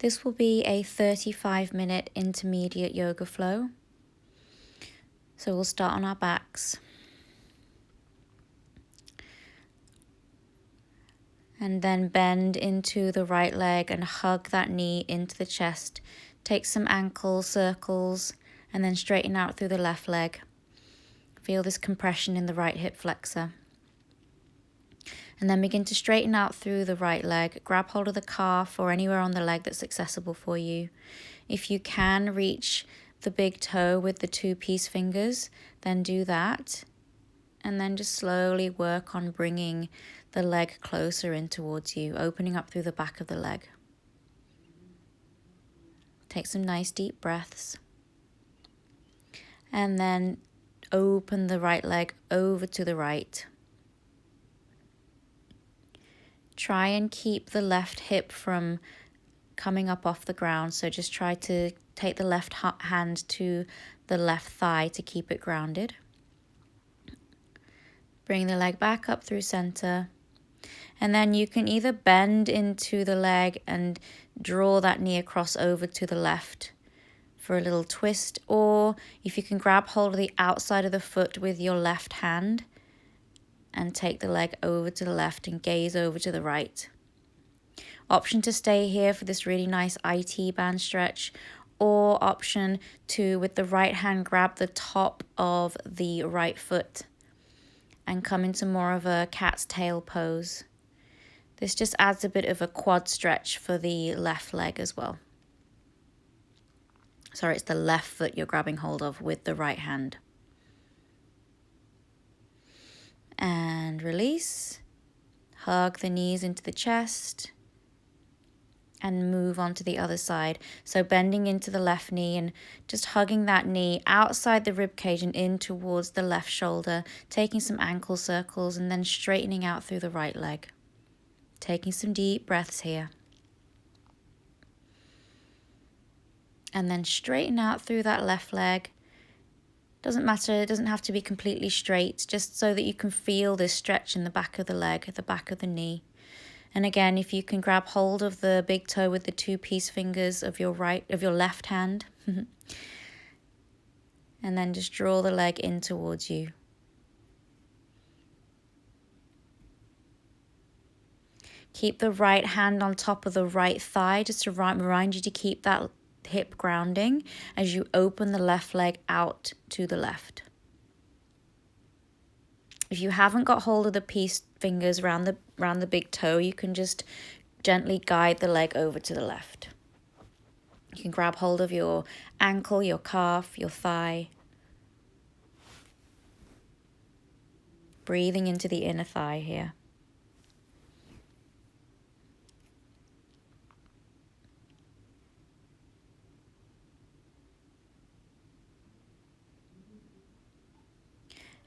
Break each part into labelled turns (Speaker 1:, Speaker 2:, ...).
Speaker 1: This will be a 35-minute intermediate yoga flow. So we'll start on our backs. And then bend into the right leg and hug that knee into the chest. Take some ankle circles and then straighten out through the left leg. Feel this compression in the right hip flexor. And then begin to straighten out through the right leg. Grab hold of the calf or anywhere on the leg that's accessible for you. If you can reach the big toe with the 2-piece fingers, then do that. And then just slowly work on bringing the leg closer in towards you, opening up through the back of the leg. Take some nice deep breaths. And then open the right leg over to the right. Try and keep the left hip from coming up off the ground. So just try to take the left hand to the left thigh to keep it grounded. Bring the leg back up through center. And then you can either bend into the leg and draw that knee across over to the left for a little twist. Or if you can grab hold of the outside of the foot with your left hand and take the leg over to the left and gaze over to the right. Option to stay here for this really nice IT band stretch, or option to, with the right hand, grab the top of the right foot and come into more of a cat's tail pose. This just adds a bit of a quad stretch for the left leg as well. Sorry, it's the left foot you're grabbing hold of with the right hand. And release. Hug the knees into the chest. And move on to the other side. So bending into the left knee and just hugging that knee outside the rib cage and in towards the left shoulder. Taking some ankle circles and then straightening out through the right leg. Taking some deep breaths here. And then straighten out through that left leg. Doesn't matter, it doesn't have to be completely straight, just so that you can feel this stretch in the back of the leg, at the back of the knee. And again, if you can grab hold of the big toe with the 2-piece fingers of your left hand. And then just draw the leg in towards you. Keep the right hand on top of the right thigh, just to remind you to keep that hip grounding as you open the left leg out to the left. If you haven't got hold of the piece fingers around the big toe, you can just gently guide the leg over to the left. You can grab hold of your ankle, your calf, your thigh. Breathing into the inner thigh here.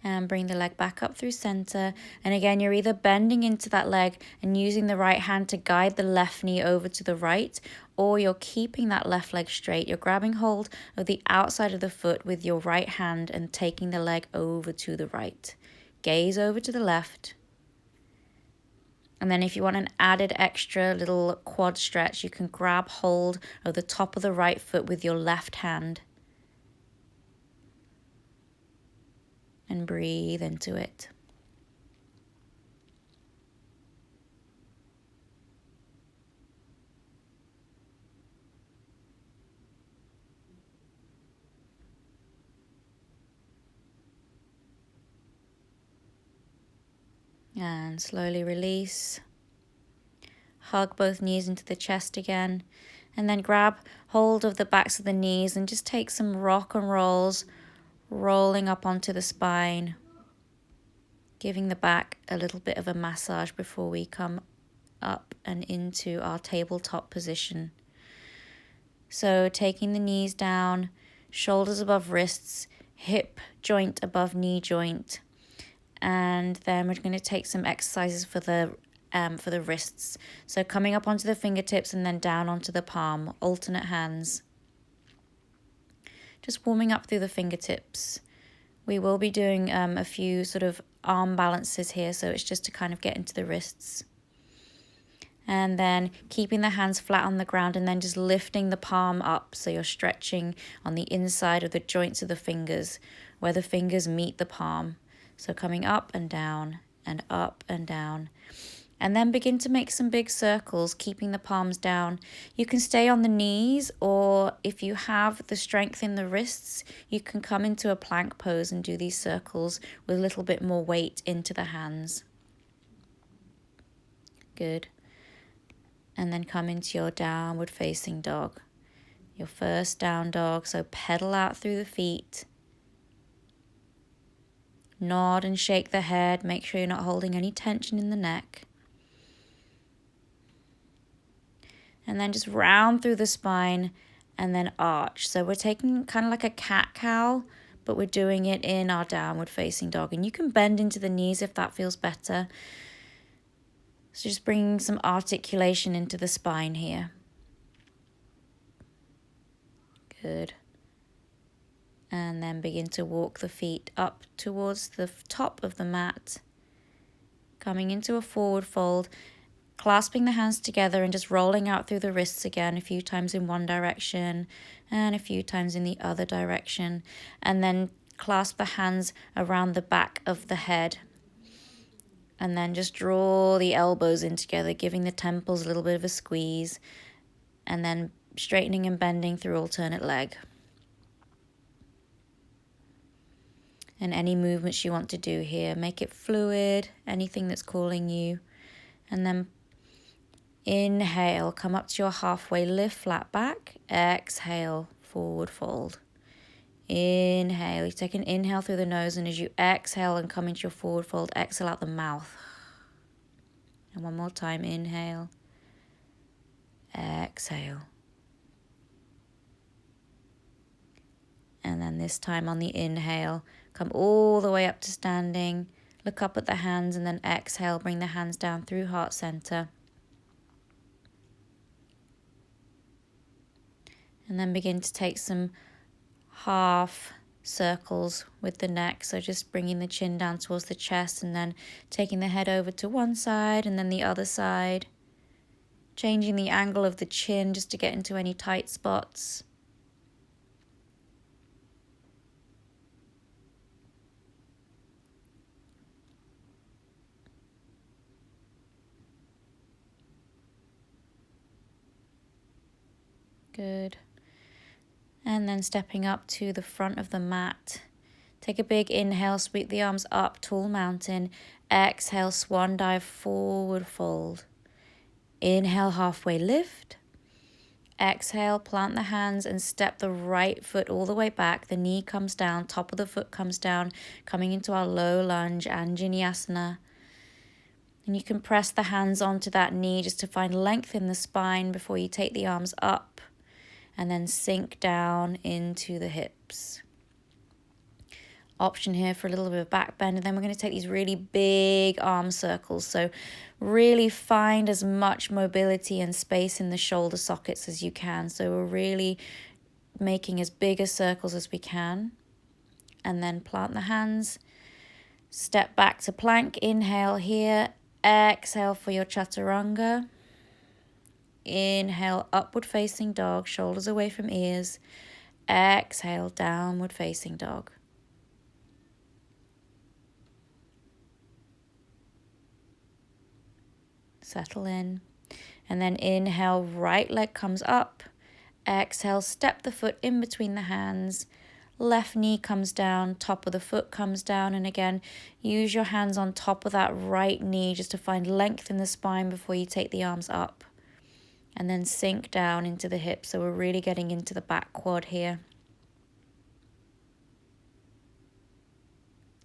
Speaker 1: And bring the leg back up through center. And again, you're either bending into that leg and using the right hand to guide the left knee over to the right, or you're keeping that left leg straight. You're grabbing hold of the outside of the foot with your right hand and taking the leg over to the right. Gaze over to the left. And then if you want an added extra little quad stretch, you can grab hold of the top of the right foot with your left hand. And breathe into it. And slowly release. Hug both knees into the chest again. And then grab hold of the backs of the knees and just take some rock and rolls, rolling up onto the spine, giving the back a little bit of a massage before we come up and into our tabletop position. So taking the knees down, shoulders above wrists, hip joint above knee joint, and then we're going to take some exercises for the wrists. So coming up onto the fingertips and then down onto the palm, alternate hands. Just warming up through the fingertips. We will be doing a few sort of arm balances here, so it's just to kind of get into the wrists. And then keeping the hands flat on the ground and then just lifting the palm up so you're stretching on the inside of the joints of the fingers where the fingers meet the palm. So coming up and down and up and down. And then begin to make some big circles, keeping the palms down. You can stay on the knees, or if you have the strength in the wrists, you can come into a plank pose and do these circles with a little bit more weight into the hands. Good. And then come into your downward facing dog. Your first down dog, so pedal out through the feet. Nod and shake the head, make sure you're not holding any tension in the neck. And then just round through the spine and then arch. So we're taking kind of like a cat-cow, but we're doing it in our downward facing dog. And you can bend into the knees if that feels better. So just bringing some articulation into the spine here. Good. And then begin to walk the feet up towards the top of the mat. Coming into a forward fold, clasping the hands together and just rolling out through the wrists again a few times in one direction and a few times in the other direction. And then clasp the hands around the back of the head. And then just draw the elbows in together, giving the temples a little bit of a squeeze. And then straightening and bending through alternate leg. And any movements you want to do here, make it fluid, anything that's calling you. And then inhale, come up to your halfway lift, flat back. Exhale, forward fold. Inhale, you take an inhale through the nose, and as you exhale and come into your forward fold, exhale out the mouth. And one more time, inhale, exhale. And then this time on the inhale, come all the way up to standing, look up at the hands, and then exhale, bring the hands down through heart center. And then begin to take some half circles with the neck. So just bringing the chin down towards the chest and then taking the head over to one side and then the other side. Changing the angle of the chin just to get into any tight spots. Good. And then stepping up to the front of the mat. Take a big inhale, sweep the arms up, tall mountain. Exhale, swan dive, forward fold. Inhale, halfway lift. Exhale, plant the hands and step the right foot all the way back. The knee comes down, top of the foot comes down, coming into our low lunge, Anjaneyasana. And you can press the hands onto that knee just to find length in the spine before you take the arms up. And then sink down into the hips. Option here for a little bit of back bend, and then we're going to take these really big arm circles. So really find as much mobility and space in the shoulder sockets as you can. So we're really making as big a circles as we can. And then plant the hands, step back to plank, inhale here, exhale for your chaturanga. Inhale, upward facing dog, shoulders away from ears. Exhale, downward facing dog. Settle in. And then inhale, right leg comes up. Exhale, step the foot in between the hands. Left knee comes down, top of the foot comes down. And again, use your hands on top of that right knee just to find length in the spine before you take the arms up. And then sink down into the hips. So we're really getting into the back quad here.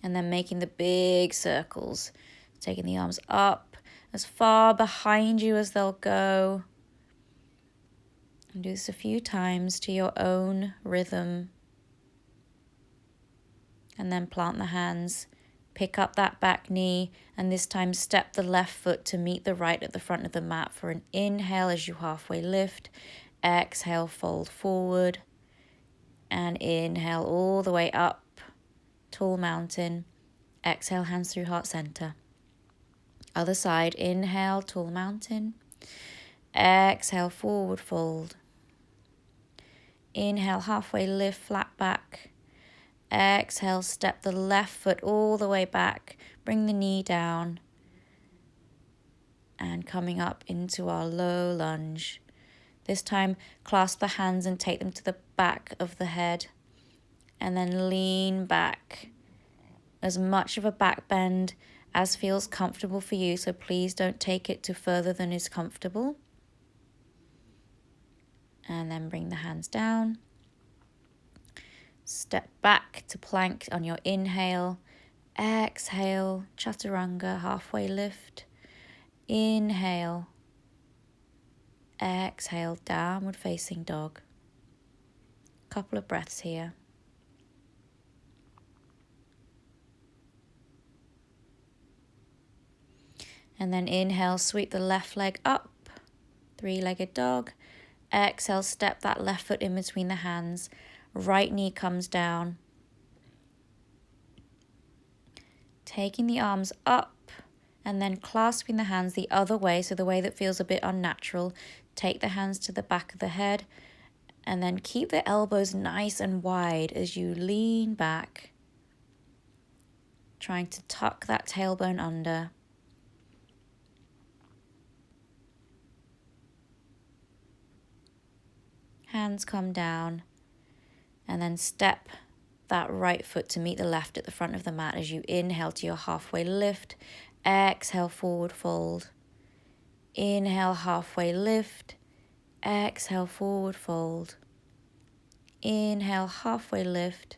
Speaker 1: And then making the big circles. Taking the arms up as far behind you as they'll go. And do this a few times to your own rhythm. And then plant the hands. Pick up that back knee, and this time step the left foot to meet the right at the front of the mat for an inhale as you halfway lift. Exhale, fold forward. And inhale all the way up, tall mountain. Exhale, hands through heart center. Other side, inhale, tall mountain. Exhale, forward fold. Inhale, halfway lift, flat back. Exhale, step the left foot all the way back. Bring the knee down. And coming up into our low lunge. This time, clasp the hands and take them to the back of the head. And then lean back. As much of a back bend as feels comfortable for you, so please don't take it to further than is comfortable. And then bring the hands down. Step back to plank on your inhale. Exhale, chaturanga, halfway lift. Inhale. Exhale, downward facing dog. Couple of breaths here. And then inhale, sweep the left leg up, three-legged dog. Exhale, step that left foot in between the hands. Right knee comes down. Taking the arms up and then clasping the hands the other way, so the way that feels a bit unnatural. Take the hands to the back of the head and then keep the elbows nice and wide as you lean back, trying to tuck that tailbone under. Hands come down and then step that right foot to meet the left at the front of the mat as you inhale to your halfway lift. Exhale, forward fold. Inhale, halfway lift. Exhale, forward fold. Inhale, halfway lift.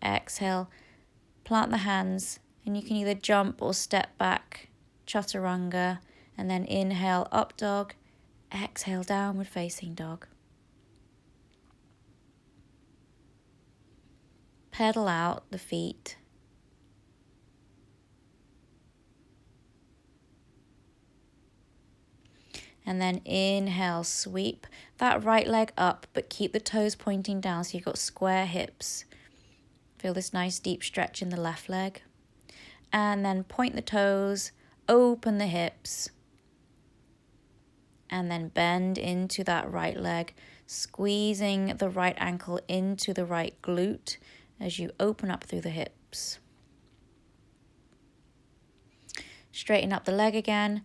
Speaker 1: Exhale, plant the hands and you can either jump or step back, chaturanga, and then inhale, up dog. Exhale, downward facing dog. Pedal out the feet. And then inhale, sweep that right leg up, but keep the toes pointing down so you've got square hips. Feel this nice deep stretch in the left leg. And then point the toes, open the hips. And then bend into that right leg, squeezing the right ankle into the right glute as you open up through the hips. Straighten up the leg again,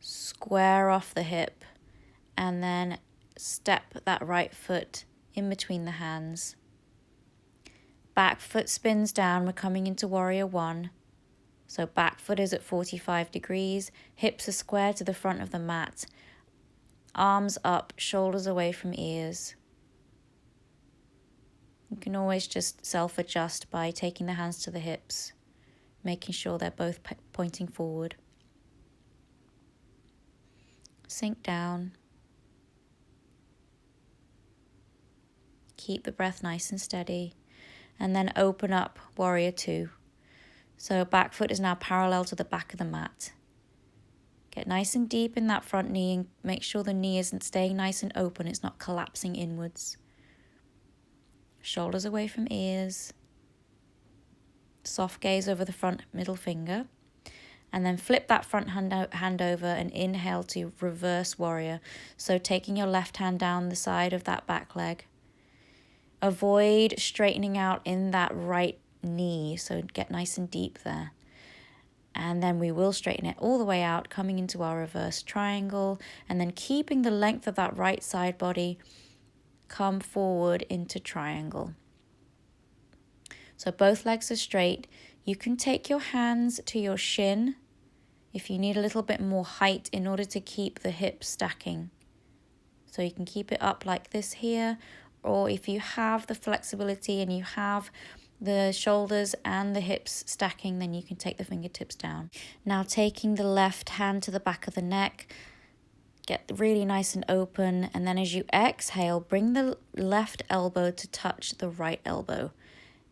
Speaker 1: square off the hip, and then step that right foot in between the hands. Back foot spins down, we're coming into warrior one. So back foot is at 45 degrees, hips are square to the front of the mat, arms up, shoulders away from ears. You can always just self-adjust by taking the hands to the hips, making sure they're both pointing forward. Sink down. Keep the breath nice and steady. And then open up, warrior two. So back foot is now parallel to the back of the mat. Get nice and deep in that front knee and make sure the knee isn't staying nice and open, it's not collapsing inwards. Shoulders away from ears. Soft gaze over the front middle finger. And then flip that front hand over and inhale to reverse warrior. So taking your left hand down the side of that back leg. Avoid straightening out in that right knee, so get nice and deep there. And then we will straighten it all the way out, coming into our reverse triangle, and then keeping the length of that right side body, come forward into triangle. So both legs are straight. You can take your hands to your shin if you need a little bit more height in order to keep the hips stacking. So you can keep it up like this here, or if you have the flexibility and you have the shoulders and the hips stacking, then you can take the fingertips down. Now taking the left hand to the back of the neck, get really nice and open, and then as you exhale, bring the left elbow to touch the right elbow,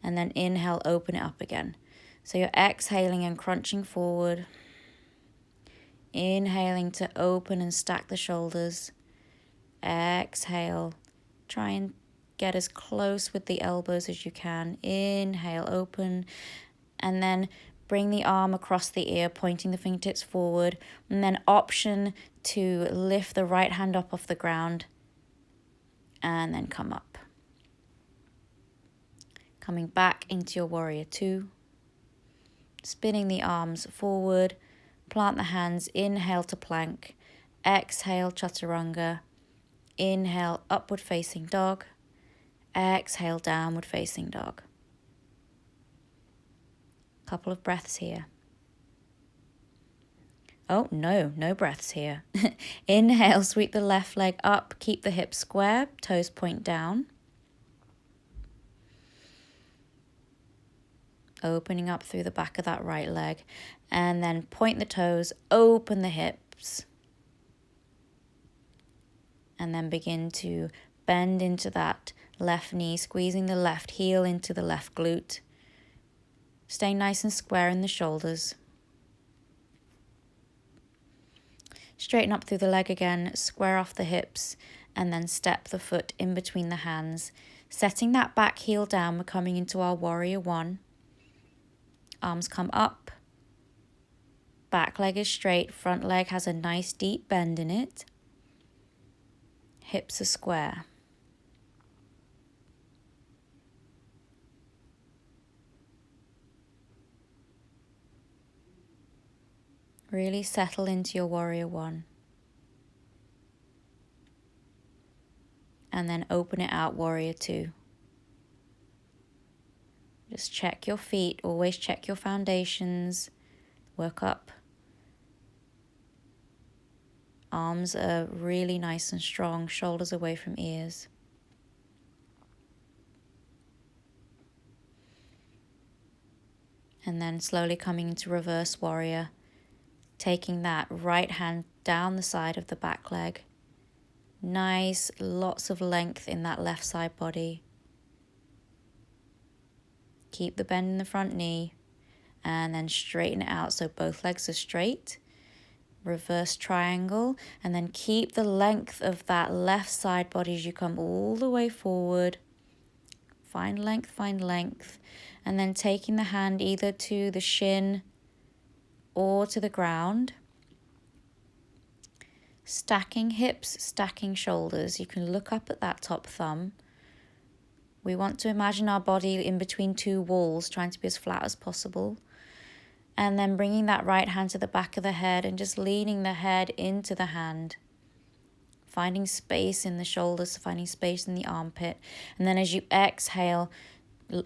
Speaker 1: and then inhale, open it up again. So you're exhaling and crunching forward, inhaling to open and stack the shoulders, exhale, try and get as close with the elbows as you can. Inhale, open, and then bring the arm across the ear, pointing the fingertips forward, and then option to lift the right hand up off the ground and then come up. Coming back into your warrior two, spinning the arms forward, plant the hands, inhale to plank, exhale chaturanga, inhale upward facing dog, exhale downward facing dog. Couple of breaths here. Oh, no breaths here. Inhale, sweep the left leg up, keep the hips square, toes point down. Opening up through the back of that right leg, and then point the toes, open the hips, and then begin to bend into that left knee, squeezing the left heel into the left glute. Stay nice and square in the shoulders. Straighten up through the leg again, square off the hips, and then step the foot in between the hands. Setting that back heel down, we're coming into our warrior one. Arms come up. Back leg is straight, front leg has a nice deep bend in it. Hips are square. Really settle into your warrior one. And then open it out, warrior two. Just check your feet, always check your foundations, work up. Arms are really nice and strong, shoulders away from ears. And then slowly coming into reverse warrior, taking that right hand down the side of the back leg. Nice, lots of length in that left side body. Keep the bend in the front knee and then straighten it out so both legs are straight. Reverse triangle, and then keep the length of that left side body as you come all the way forward. Find length, and then taking the hand either to the shin or to the ground. Stacking hips, stacking shoulders. You can look up at that top thumb. We want to imagine our body in between two walls, trying to be as flat as possible. And then bringing that right hand to the back of the head and just leaning the head into the hand. Finding space in the shoulders, finding space in the armpit. And then as you exhale,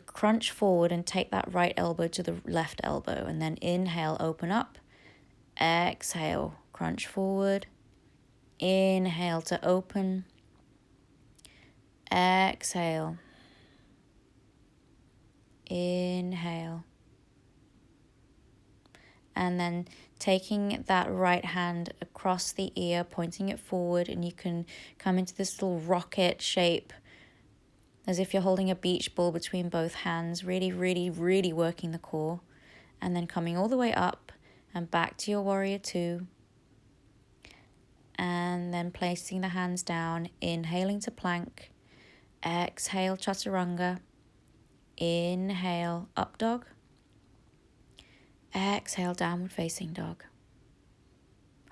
Speaker 1: crunch forward and take that right elbow to the left elbow. And then inhale, open up. Exhale, crunch forward. Inhale to open. Exhale. Inhale. And then taking that right hand across the ear, pointing it forward, and you can come into this little rocket shape as if you're holding a beach ball between both hands, really, really, really working the core. And then coming all the way up and back to your warrior two. And then placing the hands down, inhaling to plank, exhale chaturanga, inhale up dog, exhale downward facing dog.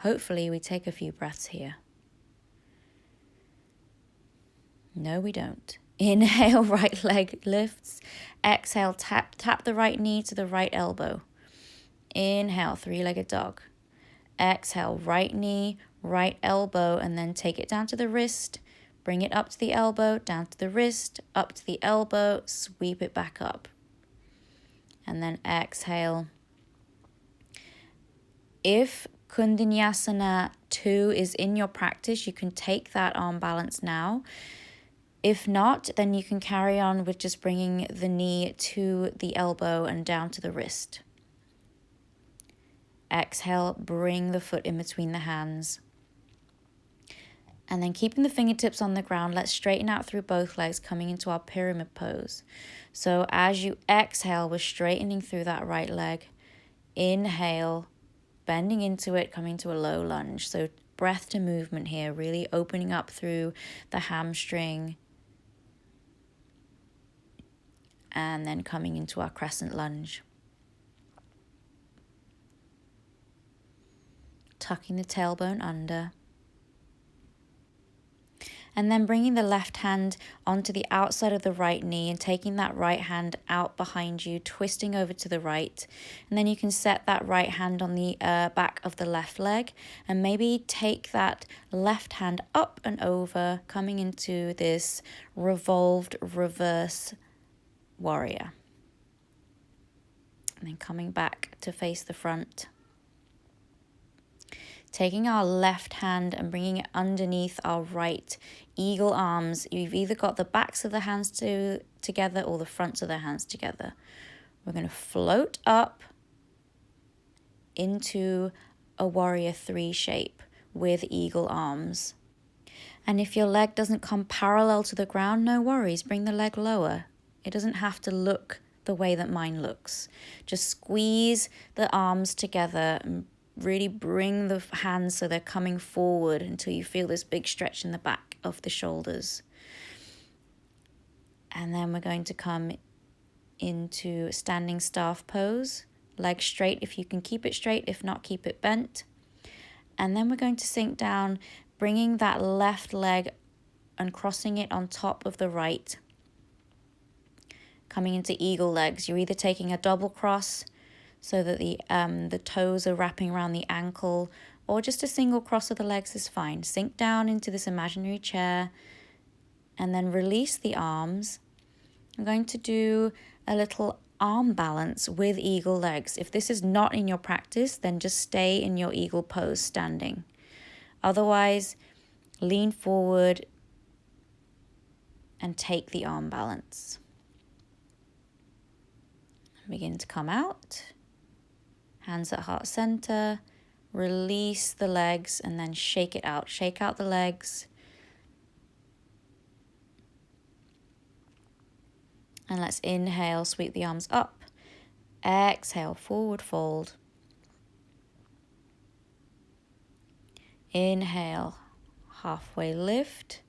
Speaker 1: Hopefully we take a few breaths here. No, we don't. Inhale, right leg lifts. Exhale, tap the right knee to the right elbow. Inhale, three-legged dog. Exhale, right knee, right elbow, and then take it down to the wrist. Bring it up to the elbow, down to the wrist, up to the elbow, sweep it back up. And then exhale. If Kundinyasana 2 is in your practice, you can take that arm balance now. If not, then you can carry on with just bringing the knee to the elbow and down to the wrist. Exhale, bring the foot in between the hands. And then keeping the fingertips on the ground, let's straighten out through both legs, coming into our pyramid pose. So as you exhale, we're straightening through that right leg. Inhale, bending into it, coming to a low lunge. So breath to movement here, really opening up through the hamstring. And then coming into our crescent lunge. tucking the tailbone under. And then bringing the left hand onto the outside of the right knee and taking that right hand out behind you, twisting over to the right. And then you can set that right hand on the back of the left leg and maybe take that left hand up and over, coming into this revolved reverse warrior. And then coming back to face the front. Taking our left hand and bringing it underneath our right eagle arms. You've either got the backs of the hands together or the fronts of the hands together. We're going to float up into a warrior 3 shape with eagle arms. And if your leg doesn't come parallel to the ground, no worries, bring the leg lower. It doesn't have to look the way that mine looks. Just squeeze the arms together and really bring the hands so they're coming forward until you feel this big stretch in the back of the shoulders. And then we're going to come into standing staff pose. Legs straight if you can keep it straight, if not, keep it bent. And then we're going to sink down, bringing that left leg and crossing it on top of the right. Coming into eagle legs. You're either taking a double cross so that the toes are wrapping around the ankle, or just a single cross of the legs is fine. Sink down into this imaginary chair and then release the arms. I'm going to do a little arm balance with eagle legs. If this is not in your practice, then just stay in your eagle pose standing. Otherwise, lean forward and take the arm balance. Begin to come out. Hands at heart center, release the legs and then shake it out. Shake out the legs. And let's inhale, sweep the arms up. Exhale, forward fold. Inhale, halfway lift.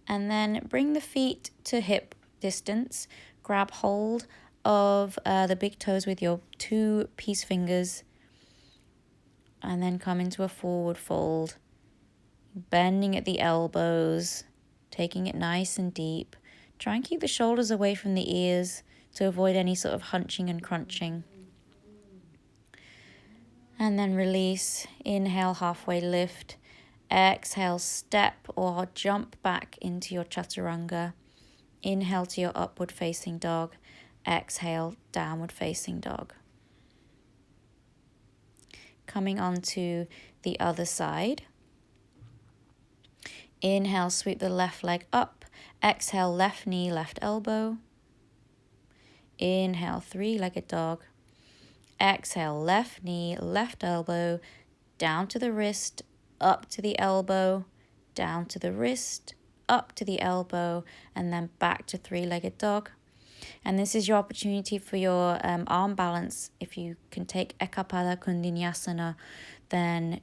Speaker 1: And then bring the feet to hip distance. Grab hold of the big toes with your 2 peace fingers and then come into a forward fold, bending at the elbows, taking it nice and deep. Try and keep the shoulders away from the ears to avoid any sort of hunching and crunching. And then release. Inhale, halfway lift. Exhale, step or jump back into your chaturanga. Inhale to your upward facing dog. Exhale, downward facing dog. Coming onto the other side. Inhale, sweep the left leg up. Exhale, left knee, left elbow. Inhale, 3-legged dog. Exhale, left knee, left elbow, down to the wrist, up to the elbow, down to the wrist, up to the elbow, and then back to 3-legged dog. And this is your opportunity for your arm balance. If you can take Ekapada Kundinyasana, then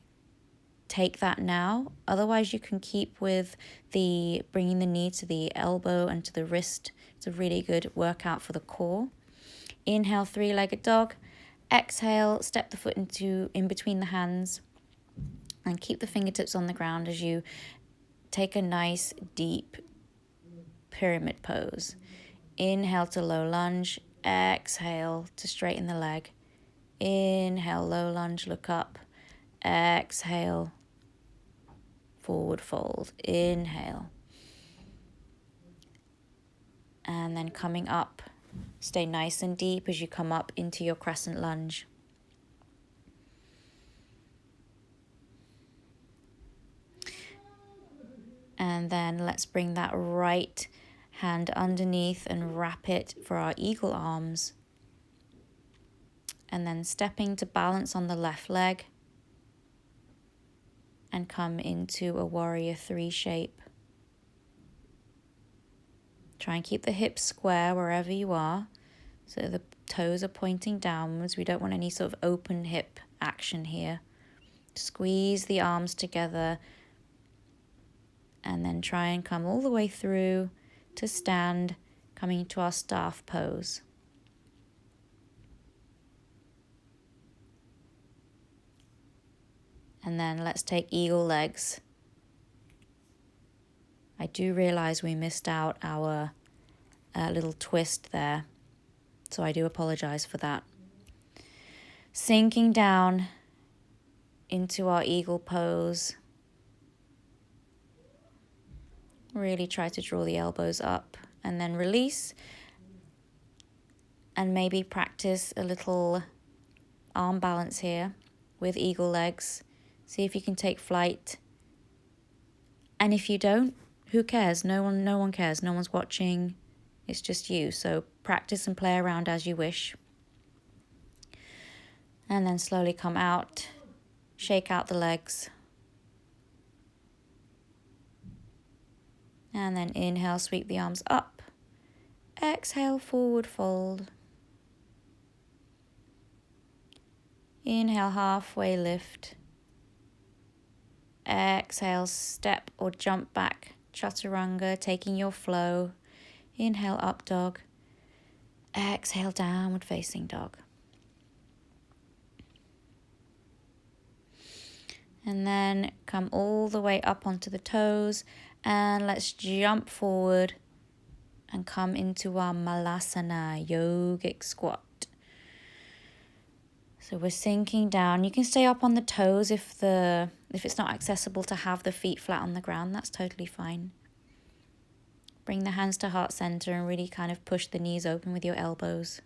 Speaker 1: take that now. Otherwise, you can keep with the bringing the knee to the elbow and to the wrist. It's a really good workout for the core. Inhale, 3-legged dog. Exhale, step the foot in between the hands and keep the fingertips on the ground as you take a nice deep pyramid pose. Inhale to low lunge, exhale to straighten the leg. Inhale, low lunge, look up. Exhale, forward fold. Inhale. And then coming up, stay nice and deep as you come up into your crescent lunge. And then let's bring that right hand underneath and wrap it for our eagle arms. And then stepping to balance on the left leg and come into a warrior 3 shape. Try and keep the hips square wherever you are, so the toes are pointing downwards. We don't want any sort of open hip action here. Squeeze the arms together and then try and come all the way through to stand, coming to our staff pose. And then let's take eagle legs. I do realize we missed out our little twist there, so I do apologize for that. Sinking down into our eagle pose. Really try to draw the elbows up and then release. And maybe practice a little arm balance here with eagle legs. See if you can take flight. And if you don't, who cares? No one cares. No one's watching. It's just you. So practice and play around as you wish. And then slowly come out. Shake out the legs. And then inhale, sweep the arms up. Exhale, forward fold. Inhale, halfway lift. Exhale, step or jump back, chaturanga, taking your flow. Inhale, up dog. Exhale, downward facing dog. And then come all the way up onto the toes, and let's jump forward and come into our malasana, yogic squat. So we're sinking down. You can stay up on the toes if it's not accessible to have the feet flat on the ground. That's totally fine. Bring the hands to heart center and really kind of push the knees open with your elbows.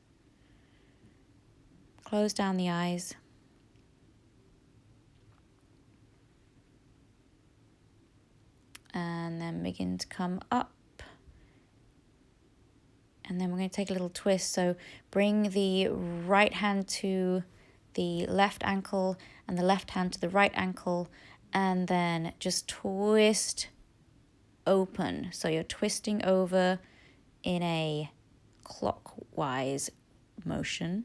Speaker 1: Close down the eyes. And then begin to come up. And then we're going to take a little twist. So bring the right hand to the left ankle and the left hand to the right ankle, and then just twist open. So you're twisting over in a clockwise motion.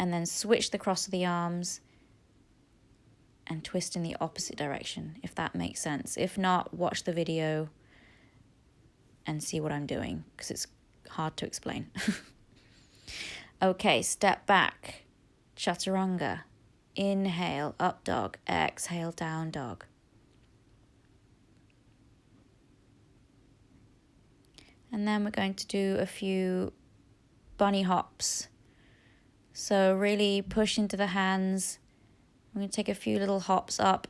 Speaker 1: And then switch the cross of the arms and twist in the opposite direction, if that makes sense. If not, watch the video and see what I'm doing, because it's hard to explain. Okay, step back, chaturanga. Inhale, up dog. Exhale, down dog. And then we're going to do a few bunny hops. So really push into the hands. I'm going to take a few little hops up.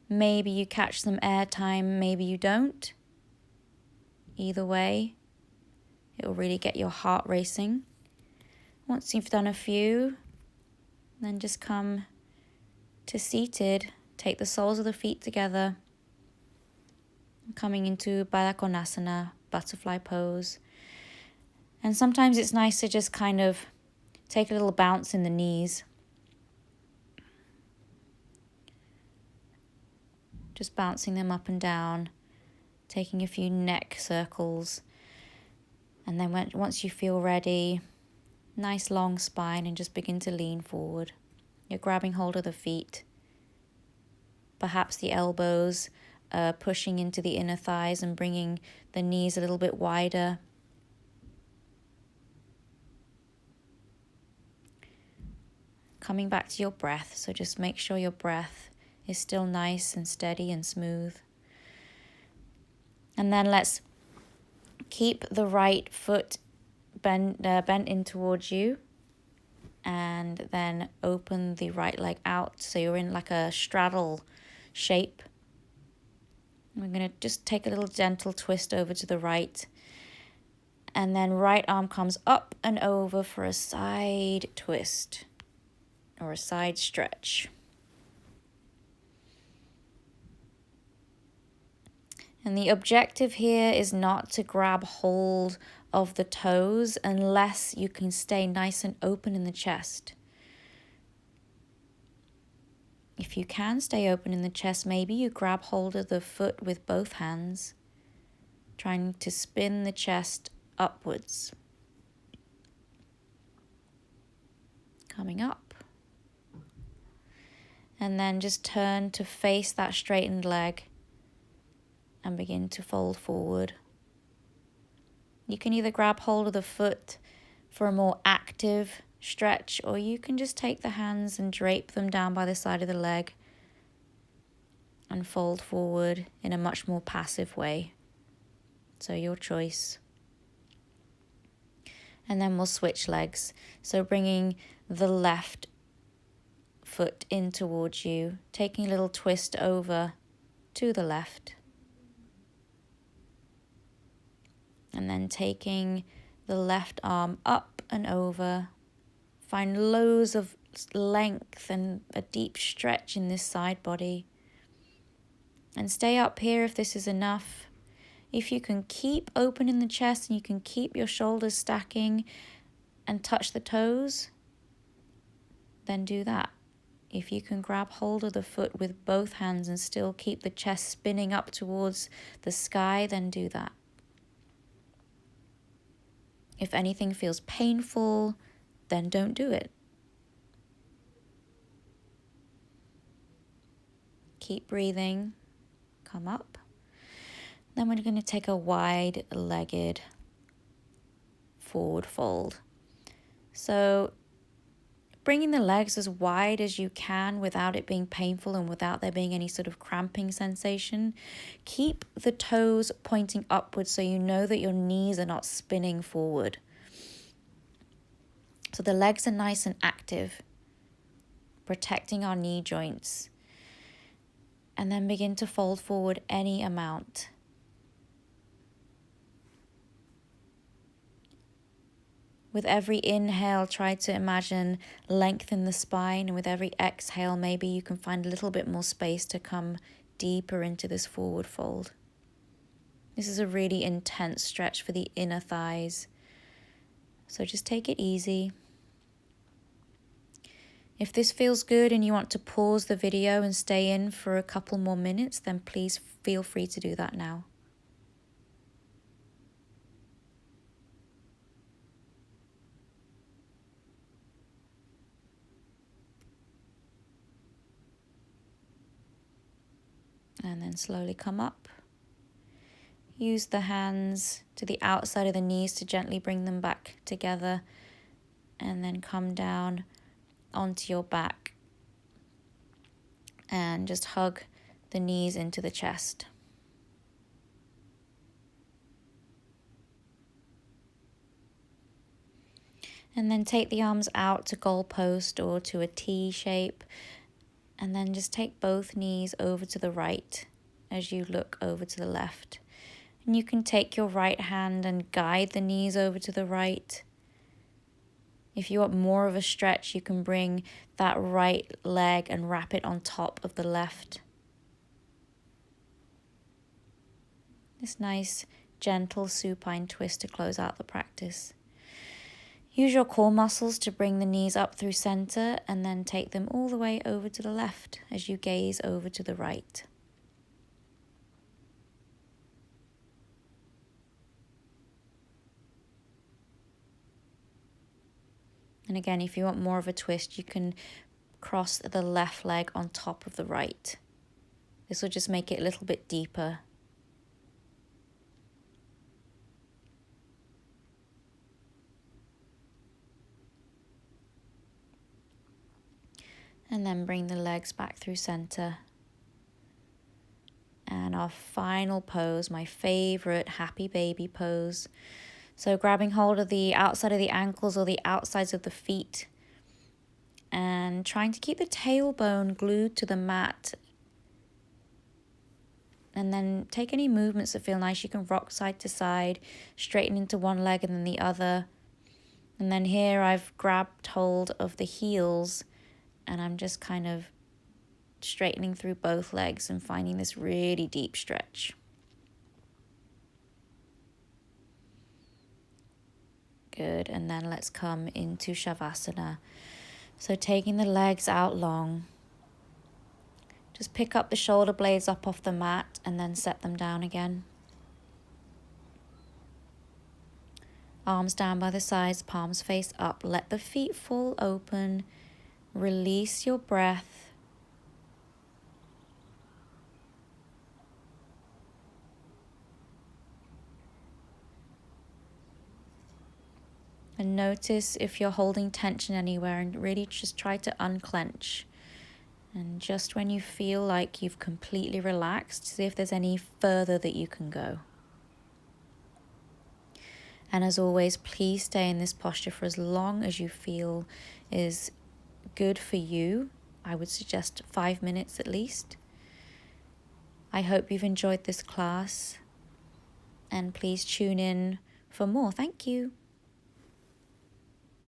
Speaker 1: Maybe you catch some air time, maybe you don't. Either way, it will really get your heart racing. Once you've done a few, then just come to seated. Take the soles of the feet together. Coming into Baddha Konasana, butterfly pose. And sometimes it's nice to just kind of take a little bounce in the knees. Just bouncing them up and down, taking a few neck circles. And then once you feel ready, nice long spine, and just begin to lean forward. You're grabbing hold of the feet. Perhaps the elbows pushing into the inner thighs and bringing the knees a little bit wider. Coming back to your breath, so just make sure your breath is still nice and steady and smooth. And then let's keep the right foot bent in towards you, and then open the right leg out, so you're in like a straddle shape. We're going to just take a little gentle twist over to the right, and then right arm comes up and over for a side twist or a side stretch. And the objective here is not to grab hold of the toes unless you can stay nice and open in the chest. If you can stay open in the chest, maybe you grab hold of the foot with both hands, trying to spin the chest upwards. Coming up. And then just turn to face that straightened leg and begin to fold forward. You can either grab hold of the foot for a more active stretch, or you can just take the hands and drape them down by the side of the leg and fold forward in a much more passive way. So your choice. And then we'll switch legs. So bringing the left foot in towards you, taking a little twist over to the left. And then taking the left arm up and over. Find loads of length and a deep stretch in this side body. And stay up here if this is enough. If you can keep open in the chest and you can keep your shoulders stacking and touch the toes, then do that. If you can grab hold of the foot with both hands and still keep the chest spinning up towards the sky, then do that. If anything feels painful, then don't do it. Keep breathing. Come up. Then we're going to take a wide-legged forward fold. So bringing the legs as wide as you can without it being painful and without there being any sort of cramping sensation. Keep the toes pointing upwards so you know that your knees are not spinning forward. So the legs are nice and active, protecting our knee joints. And then begin to fold forward any amount. With every inhale, try to imagine lengthen the spine, and with every exhale, maybe you can find a little bit more space to come deeper into this forward fold. This is a really intense stretch for the inner thighs, so just take it easy. If this feels good and you want to pause the video and stay in for a couple more minutes, then please feel free to do that now. And then slowly come up. Use the hands to the outside of the knees to gently bring them back together. And then come down onto your back. And just hug the knees into the chest. And then take the arms out to goalpost or to a T shape. And then just take both knees over to the right as you look over to the left. And you can take your right hand and guide the knees over to the right. If you want more of a stretch, you can bring that right leg and wrap it on top of the left. This nice, gentle supine twist to close out the practice. Use your core muscles to bring the knees up through center and then take them all the way over to the left as you gaze over to the right. And again, if you want more of a twist, you can cross the left leg on top of the right. This will just make it a little bit deeper. And then bring the legs back through center. And our final pose, my favorite happy baby pose. So grabbing hold of the outside of the ankles or the outsides of the feet. And trying to keep the tailbone glued to the mat. And then take any movements that feel nice. You can rock side to side, straighten into one leg and then the other. And then here I've grabbed hold of the heels. And I'm just kind of straightening through both legs and finding this really deep stretch. Good, and then let's come into Shavasana. So taking the legs out long. Just pick up the shoulder blades up off the mat and then set them down again. Arms down by the sides, palms face up. Let the feet fall open. Release your breath. And notice if you're holding tension anywhere, and really just try to unclench. And just when you feel like you've completely relaxed, see if there's any further that you can go. And as always, please stay in this posture for as long as you feel is good for you. I would suggest 5 minutes at least. I hope you've enjoyed this class, and please tune in for more. Thank you.